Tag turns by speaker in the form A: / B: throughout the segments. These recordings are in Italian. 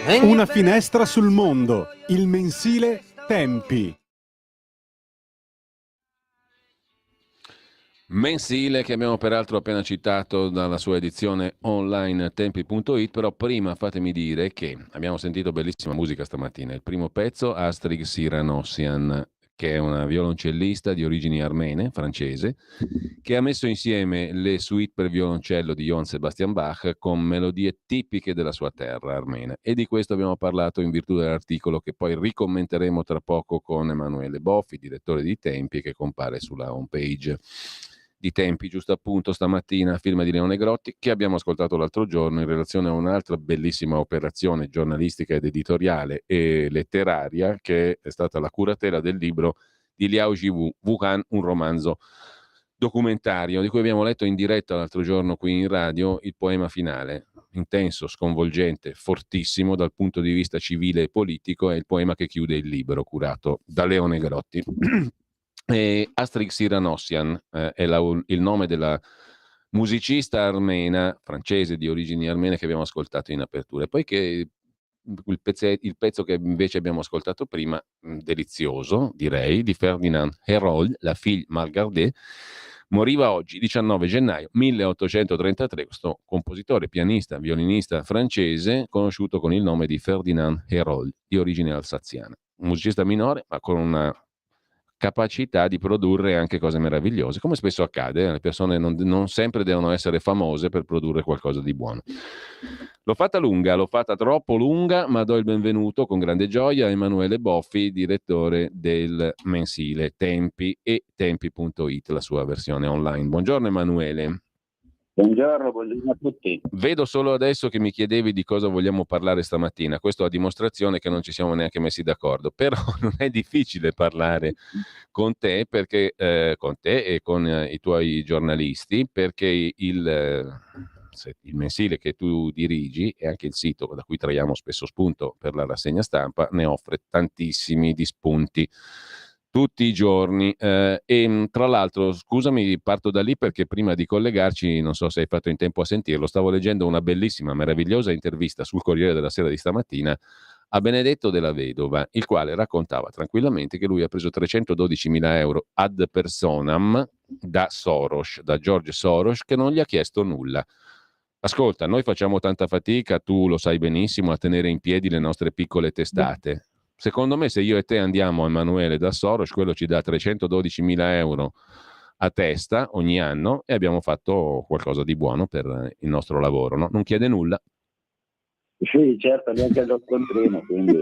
A: Una finestra sul mondo, il mensile Tempi.
B: Mensile che abbiamo peraltro appena citato dalla sua edizione online tempi.it, però prima fatemi dire che abbiamo sentito bellissima musica stamattina. Il primo pezzo, Astrid Siranossian, che è una violoncellista di origini armene, francese, che ha messo insieme le suite per violoncello di Johann Sebastian Bach con melodie tipiche della sua terra armena. E di questo abbiamo parlato in virtù dell'articolo che poi ricommenteremo tra poco con Emanuele Boffi, direttore di Tempi, che compare sulla homepage di Tempi, giusto appunto stamattina, film di Leone Grotti, che abbiamo ascoltato l'altro giorno in relazione a un'altra bellissima operazione giornalistica ed editoriale e letteraria che è stata la curatela del libro di Liao Jiwu, Wuhan, un romanzo documentario di cui abbiamo letto in diretta l'altro giorno qui in radio il poema finale, intenso, sconvolgente, fortissimo dal punto di vista civile e politico, è il poema che chiude il libro curato da Leone Grotti. E Astrid Siranossian è il nome della musicista armena, francese di origini armene che abbiamo ascoltato in apertura. E poi che il pezzo che invece abbiamo ascoltato prima, delizioso direi, di Ferdinand Hérold, la fille Margardet, moriva oggi, 19 gennaio 1833, questo compositore, pianista, violinista francese, conosciuto con il nome di Ferdinand Hérold, di origine alsaziana. Un musicista minore, ma con una capacità di produrre anche cose meravigliose, come spesso accade, le persone non sempre devono essere famose per produrre qualcosa di buono. L'ho fatta lunga, l'ho fatta troppo lunga, ma do il benvenuto con grande gioia a Emanuele Boffi, direttore del mensile Tempi e tempi.it, la sua versione online. Buongiorno Emanuele.
C: Buongiorno a tutti.
B: Vedo solo adesso che mi chiedevi di cosa vogliamo parlare stamattina, questo a dimostrazione che non ci siamo neanche messi d'accordo, però non è difficile parlare con te, perché, con te e con i tuoi giornalisti, perché il mensile che tu dirigi e anche il sito da cui traiamo spesso spunto per la rassegna stampa ne offre tantissimi di spunti tutti i giorni e tra l'altro, scusami, parto da lì perché prima di collegarci, non so se hai fatto in tempo a sentirlo, stavo leggendo una bellissima, meravigliosa intervista sul Corriere della Sera di stamattina a Benedetto della Vedova, il quale raccontava tranquillamente che lui ha preso 312.000 euro ad personam da Soros, da George Soros, che non gli ha chiesto nulla. Ascolta, noi facciamo tanta fatica, tu lo sai benissimo, a tenere in piedi le nostre piccole testate. Secondo me, se io e te andiamo, Emanuele, da Soros, quello ci dà 312.000 euro a testa ogni anno e abbiamo fatto qualcosa di buono per il nostro lavoro, no? Non chiede nulla.
C: Sì, certo, neanche lo scontrino, quindi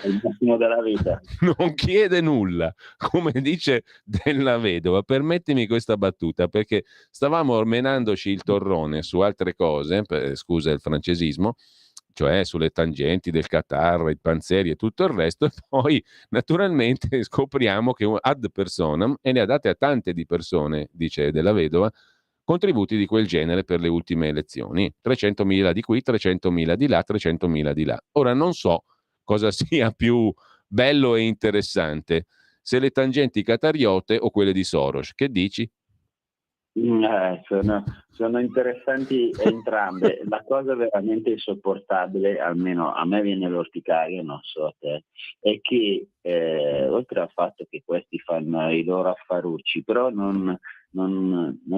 C: è il massimo della vita.
B: Non chiede nulla, come dice Della Vedova. Permettimi questa battuta, perché stavamo menandoci il torrone su altre cose, scusa il francesismo, cioè sulle tangenti del Qatar, i panzeri e tutto il resto, e poi naturalmente scopriamo che ad personam, e ne ha date a tante di persone, dice Della Vedova, contributi di quel genere per le ultime elezioni. 300.000 di qui, 300.000 di là, 300.000 di là. Ora non so cosa sia più bello e interessante, se le tangenti qatariote o quelle di Soros. Che dici?
C: Sono interessanti entrambe. La cosa veramente insopportabile, almeno a me viene l'orticaria, non so a te, è che oltre al fatto che questi fanno i loro affarucci, però non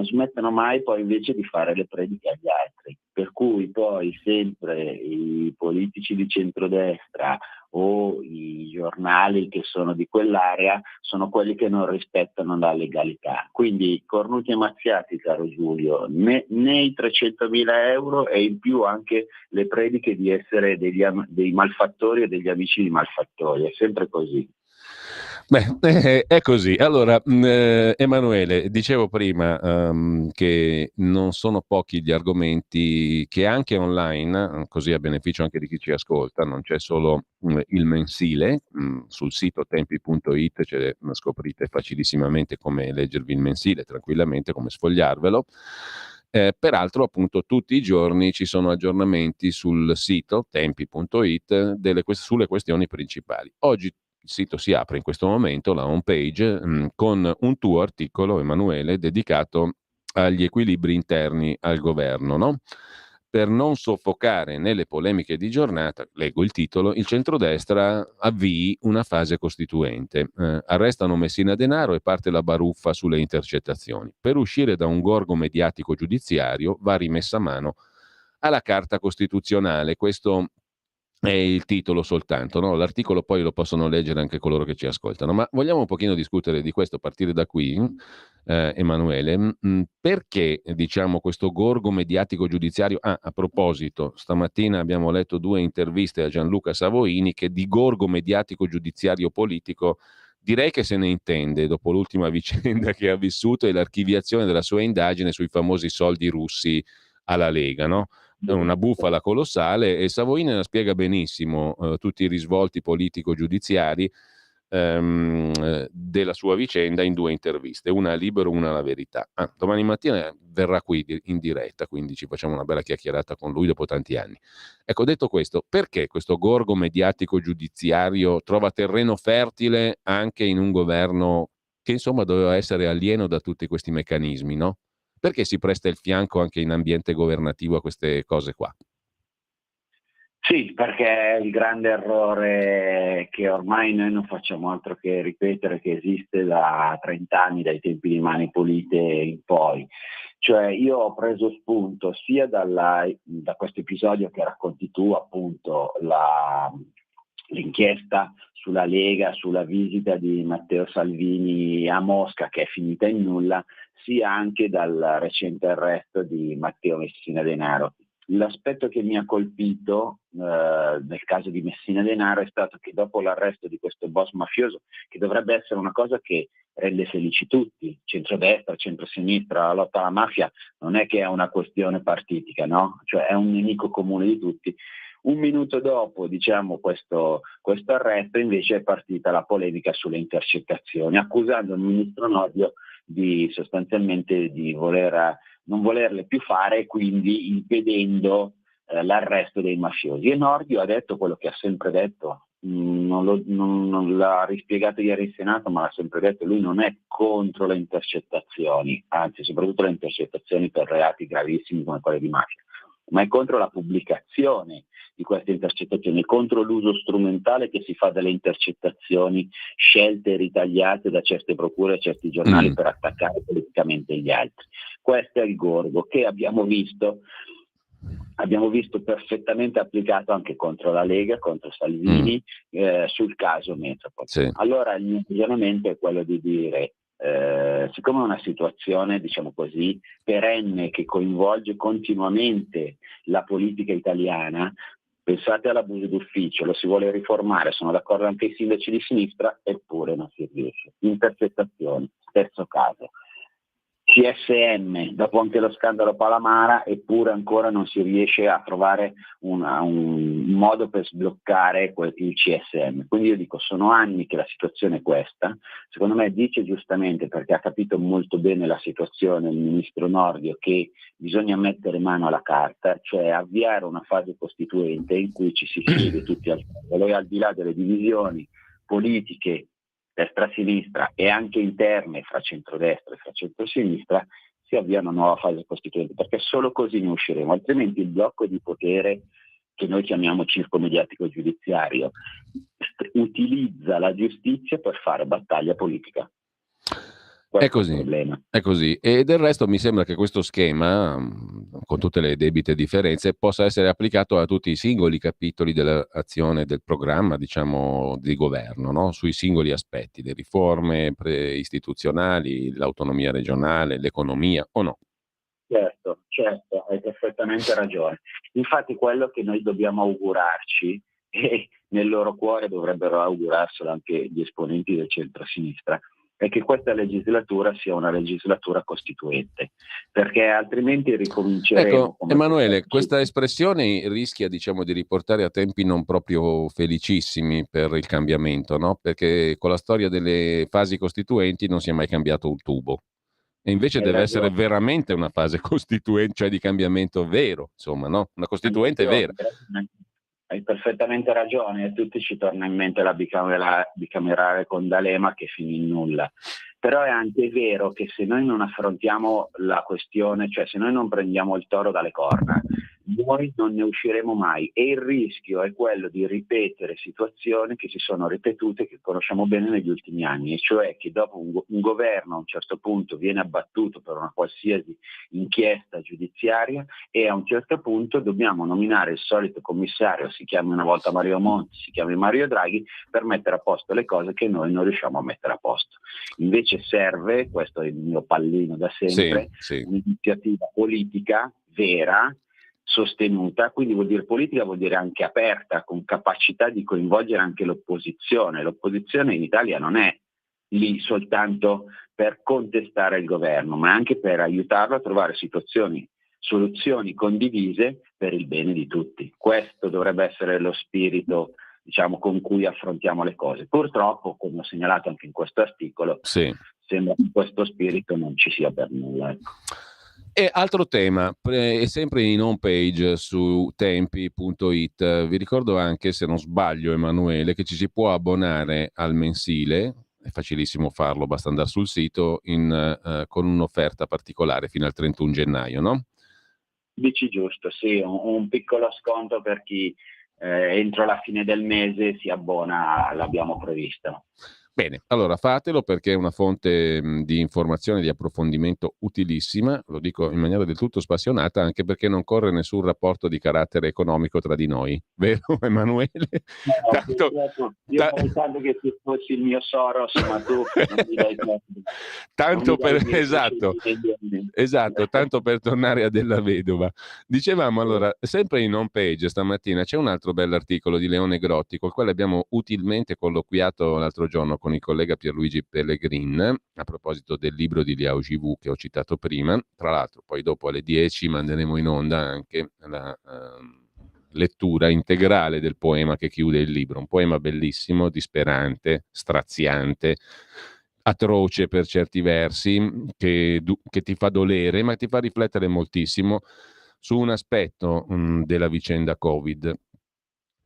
C: smettono mai poi invece di fare le prediche agli altri, per cui poi sempre i politici di centrodestra o i giornali che sono di quell'area sono quelli che non rispettano la legalità. Quindi cornuti e mazziati, caro Giulio, né i 300.000 euro e in più anche le prediche di essere dei malfattori e degli amici di malfattori, è sempre così.
B: Beh, è così. Allora, Emanuele, dicevo prima che non sono pochi gli argomenti che anche online, così a beneficio anche di chi ci ascolta, non c'è solo il mensile, sul sito tempi.it scoprite facilissimamente come leggervi il mensile, tranquillamente, come sfogliarvelo. Peraltro, appunto, tutti i giorni ci sono aggiornamenti sul sito tempi.it sulle questioni principali. Oggi il sito si apre in questo momento, la home page, con un tuo articolo, Emanuele, dedicato agli equilibri interni al governo, no? per non soffocare nelle polemiche di giornata, leggo il titolo, il centrodestra avvii una fase costituente. Arrestano Messina Denaro e parte la baruffa sulle intercettazioni. Per uscire da un gorgo mediatico giudiziario va rimessa mano alla Carta Costituzionale. Questo è il titolo soltanto, no? L'articolo poi lo possono leggere anche coloro che ci ascoltano, ma vogliamo un pochino discutere di questo, partire da qui, Emanuele, perché diciamo questo gorgo mediatico giudiziario? A proposito, stamattina abbiamo letto 2 interviste a Gianluca Savoini che di gorgo mediatico giudiziario politico direi che se ne intende dopo l'ultima vicenda che ha vissuto e l'archiviazione della sua indagine sui famosi soldi russi alla Lega, no? È una bufala colossale e Savoini la spiega benissimo, tutti i risvolti politico-giudiziari della sua vicenda in 2 interviste, una a Libero, una alla Verità. Domani mattina verrà qui in diretta, quindi ci facciamo una bella chiacchierata con lui dopo tanti anni. Ecco, detto questo, perché questo gorgo mediatico-giudiziario trova terreno fertile anche in un governo che insomma doveva essere alieno da tutti questi meccanismi, no? Perché si presta il fianco anche in ambiente governativo a queste cose qua?
C: Sì, perché è il grande errore che ormai noi non facciamo altro che ripetere, che esiste da 30 anni, dai tempi di Mani Pulite in poi. Cioè io ho preso spunto sia da questo episodio che racconti tu, appunto, l'inchiesta sulla Lega, sulla visita di Matteo Salvini a Mosca che è finita in nulla, sia anche dal recente arresto di Matteo Messina Denaro. L'aspetto che mi ha colpito nel caso di Messina Denaro è stato che dopo l'arresto di questo boss mafioso, che dovrebbe essere una cosa che rende felici tutti, centrodestra, centrosinistra, la lotta alla mafia non è che è una questione partitica, no? Cioè è un nemico comune di tutti. Un minuto dopo, diciamo, questo arresto, invece è partita la polemica sulle intercettazioni, accusando il ministro Nordio di sostanzialmente di non volerle più fare e quindi impedendo l'arresto dei mafiosi. E Nordio ha detto quello che ha sempre detto, non l'ha rispiegato ieri in Senato, ma l'ha sempre detto: lui non è contro le intercettazioni, anzi soprattutto le intercettazioni per reati gravissimi come quelli di mafia, ma è contro la pubblicazione di queste intercettazioni, contro l'uso strumentale che si fa delle intercettazioni scelte e ritagliate da certe procure e certi giornali per attaccare politicamente gli altri. Questo è il gorgo che abbiamo visto perfettamente applicato anche contro la Lega, contro Salvini, sul caso Metropol.
B: Sì.
C: Allora il mio ragionamento è quello di dire, siccome è una situazione, diciamo così, perenne che coinvolge continuamente la politica italiana, pensate all'abuso d'ufficio, lo si vuole riformare, sono d'accordo anche i sindaci di sinistra, eppure non si riesce. Intercettazioni, stesso caso. CSM, dopo anche lo scandalo Palamara, eppure ancora non si riesce a trovare un modo per sbloccare il CSM. Quindi io dico, sono anni che la situazione è questa. Secondo me dice giustamente, perché ha capito molto bene la situazione il ministro Nordio, che bisogna mettere mano alla carta, cioè avviare una fase costituente in cui ci si siede tutti al tavolo e al di là delle divisioni politiche destra-sinistra e anche interne fra centrodestra e fra centrosinistra si avvia una nuova fase costituente, perché solo così ne usciremo, altrimenti il blocco di potere che noi chiamiamo circo mediatico giudiziario utilizza la giustizia per fare battaglia politica. Questo
B: È così,
C: il problema.
B: è così. E del resto mi sembra che questo schema, con tutte le debite differenze, possa essere applicato a tutti i singoli capitoli dell'azione del programma, diciamo, di governo, no? Sui singoli aspetti, le riforme istituzionali, l'autonomia regionale, l'economia, o no?
C: Certo, hai perfettamente ragione. Infatti quello che noi dobbiamo augurarci, e nel loro cuore dovrebbero augurarselo anche gli esponenti del centro-sinistra, è che questa legislatura sia una legislatura costituente, perché altrimenti ricominceremo.
B: Ecco, Emanuele, questa espressione rischia, diciamo, di riportare a tempi non proprio felicissimi per il cambiamento, no? Perché con la storia delle fasi costituenti non si è mai cambiato un tubo. E invece deve essere veramente una fase costituente, cioè di cambiamento vero, insomma, no? Una costituente vera.
C: Hai perfettamente ragione, e tutti ci torna in mente la bicamerale con D'Alema che finì in nulla. Però è anche vero che se noi non affrontiamo la questione, cioè se noi non prendiamo il toro dalle corna, noi non ne usciremo mai, e il rischio è quello di ripetere situazioni che si sono ripetute, che conosciamo bene negli ultimi anni, e cioè che dopo un governo a un certo punto viene abbattuto per una qualsiasi inchiesta giudiziaria, e a un certo punto dobbiamo nominare il solito commissario, si chiami una volta Mario Monti, si chiami Mario Draghi, per mettere a posto le cose che noi non riusciamo a mettere a posto. Invece serve, questo è il mio pallino da sempre, un'iniziativa politica vera, sostenuta, quindi vuol dire politica, vuol dire anche aperta, con capacità di coinvolgere anche l'opposizione. L'opposizione in Italia non è lì soltanto per contestare il governo, ma anche per aiutarlo a trovare soluzioni condivise per il bene di tutti. Questo dovrebbe essere lo spirito, diciamo, con cui affrontiamo le cose. Purtroppo, come ho segnalato anche in questo articolo, sembra che questo spirito non ci sia per nulla. Ecco.
B: E altro tema, è sempre in home page su tempi.it. Vi ricordo anche, se non sbaglio Emanuele, che ci si può abbonare al mensile, è facilissimo farlo, basta andare sul sito, con un'offerta particolare fino al 31 gennaio, no?
C: Dici giusto, sì, un piccolo sconto per chi entro la fine del mese si abbona, l'abbiamo previsto.
B: Bene, allora fatelo, perché è una fonte di informazione, di approfondimento utilissima, lo dico in maniera del tutto spassionata, anche perché non corre nessun rapporto di carattere economico tra di noi, vero Emanuele?
C: Io pensavo che tu fossi il mio Soros, ma tu non mi dai
B: esatto, tanto per tornare a Della Vedova. Dicevamo, allora, sempre in home page stamattina c'è un altro bell'articolo di Leone Grotti, col quale abbiamo utilmente colloquiato l'altro giorno con il collega Pierluigi Pellegrin, a proposito del libro di Liao Jivu che ho citato prima. Tra l'altro poi dopo alle 10 manderemo in onda anche la lettura integrale del poema che chiude il libro, un poema bellissimo, disperante, straziante, atroce per certi versi, che ti fa dolere, ma ti fa riflettere moltissimo su un aspetto della vicenda Covid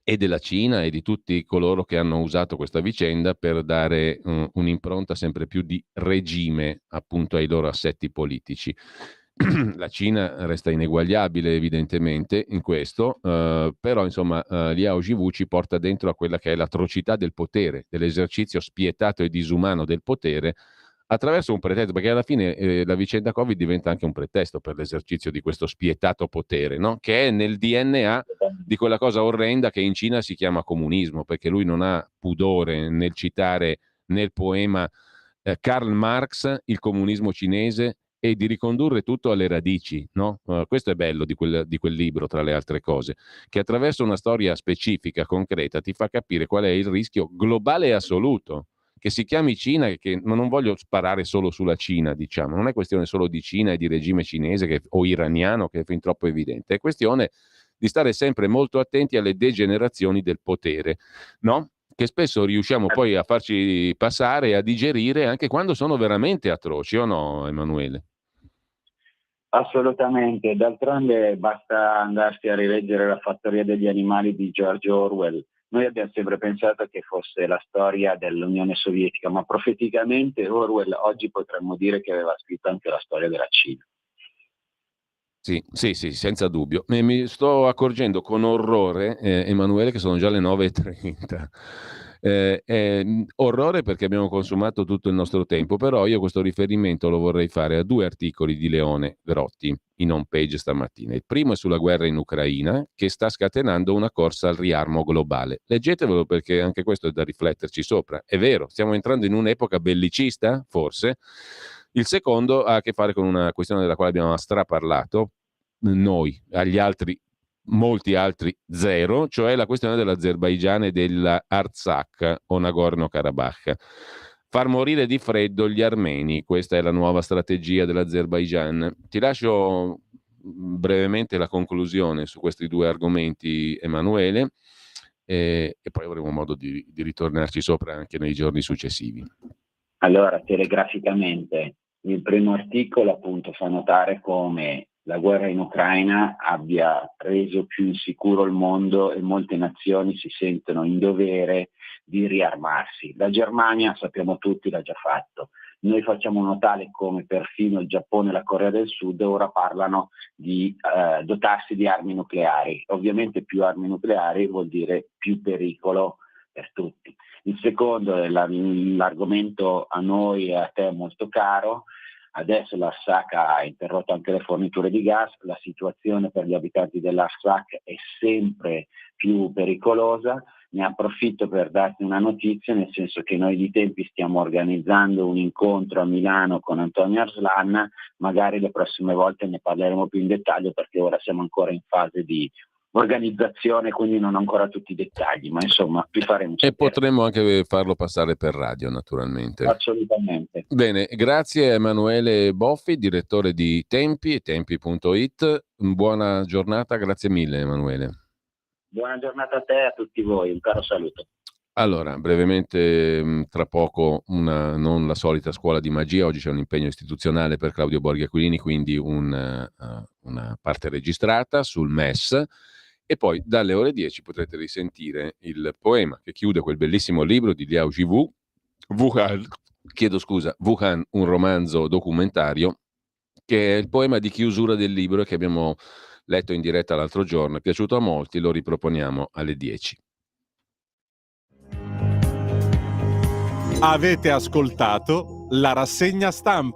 B: e della Cina e di tutti coloro che hanno usato questa vicenda per dare un'impronta sempre più di regime appunto ai loro assetti politici. La Cina resta ineguagliabile evidentemente in questo, però insomma Liao Jivu ci porta dentro a quella che è l'atrocità del potere, dell'esercizio spietato e disumano del potere, attraverso un pretesto, perché alla fine la vicenda Covid diventa anche un pretesto per l'esercizio di questo spietato potere, no? Che è nel DNA di quella cosa orrenda che in Cina si chiama comunismo, perché lui non ha pudore nel citare nel poema Karl Marx, il comunismo cinese, e di ricondurre tutto alle radici, no? Questo è bello di quel libro, tra le altre cose, che attraverso una storia specifica, concreta, ti fa capire qual è il rischio globale e assoluto, che si chiami Cina, ma non voglio sparare solo sulla Cina, diciamo, non è questione solo di Cina e di regime cinese o iraniano, che è fin troppo evidente, è questione di stare sempre molto attenti alle degenerazioni del potere, no? Che spesso riusciamo poi a farci passare e a digerire anche quando sono veramente atroci, o no, Emanuele?
C: Assolutamente, d'altronde basta andarsi a rileggere La fattoria degli animali di George Orwell. Noi abbiamo sempre pensato che fosse la storia dell'Unione Sovietica, ma profeticamente Orwell oggi potremmo dire che aveva scritto anche la storia della Cina.
B: Sì, senza dubbio. Mi sto accorgendo con orrore, Emanuele, che sono già le 9:30. Orrore perché abbiamo consumato tutto il nostro tempo, però io questo riferimento lo vorrei fare a 2 articoli di Leone Grotti in home page stamattina. Il primo è sulla guerra in Ucraina, che sta scatenando una corsa al riarmo globale. Leggetevelo, perché anche questo è da rifletterci sopra. È vero, stiamo entrando in un'epoca bellicista, forse. Il secondo ha a che fare con una questione della quale abbiamo straparlato, noi, agli altri, molti altri zero, cioè la questione dell'Azerbaigian e dell'Artsakh o Nagorno-Karabakh. Far morire di freddo gli armeni, questa è la nuova strategia dell'Azerbaigian. Ti lascio brevemente la conclusione su questi 2 argomenti, Emanuele, e poi avremo modo di ritornarci sopra anche nei giorni successivi.
C: Allora, telegraficamente, il primo articolo appunto fa notare come la guerra in Ucraina abbia reso più insicuro il mondo e molte nazioni si sentono in dovere di riarmarsi. La Germania, sappiamo tutti, l'ha già fatto. Noi facciamo notare come perfino il Giappone e la Corea del Sud ora parlano di dotarsi di armi nucleari. Ovviamente più armi nucleari vuol dire più pericolo per tutti. Il secondo è l'argomento a noi e a te molto caro. Adesso l'Artsakh ha interrotto anche le forniture di gas, la situazione per gli abitanti dell'Artsakh è sempre più pericolosa. Ne approfitto per darti una notizia, nel senso che noi di Tempi stiamo organizzando un incontro a Milano con Antonio Arslan, magari le prossime volte ne parleremo più in dettaglio perché ora siamo ancora in fase di organizzazione, quindi non ho ancora tutti i dettagli, ma insomma vi faremo sapere.
B: E potremmo anche farlo passare per radio, naturalmente.
C: Assolutamente.
B: Bene, grazie a Emanuele Boffi, direttore di Tempi e Tempi.it. Buona giornata, grazie mille Emanuele.
C: Buona giornata a te e a tutti voi, un caro saluto.
B: Allora, brevemente, tra poco non la solita scuola di magia, oggi c'è un impegno istituzionale per Claudio Borghi Aquilini, quindi una parte registrata sul MES. E poi dalle ore 10 potrete risentire il poema che chiude quel bellissimo libro di Liao Jiwu, Wuhan, un romanzo documentario, che è il poema di chiusura del libro che abbiamo letto in diretta l'altro giorno. È piaciuto a molti, lo riproponiamo alle 10.
A: Avete ascoltato la rassegna stampa.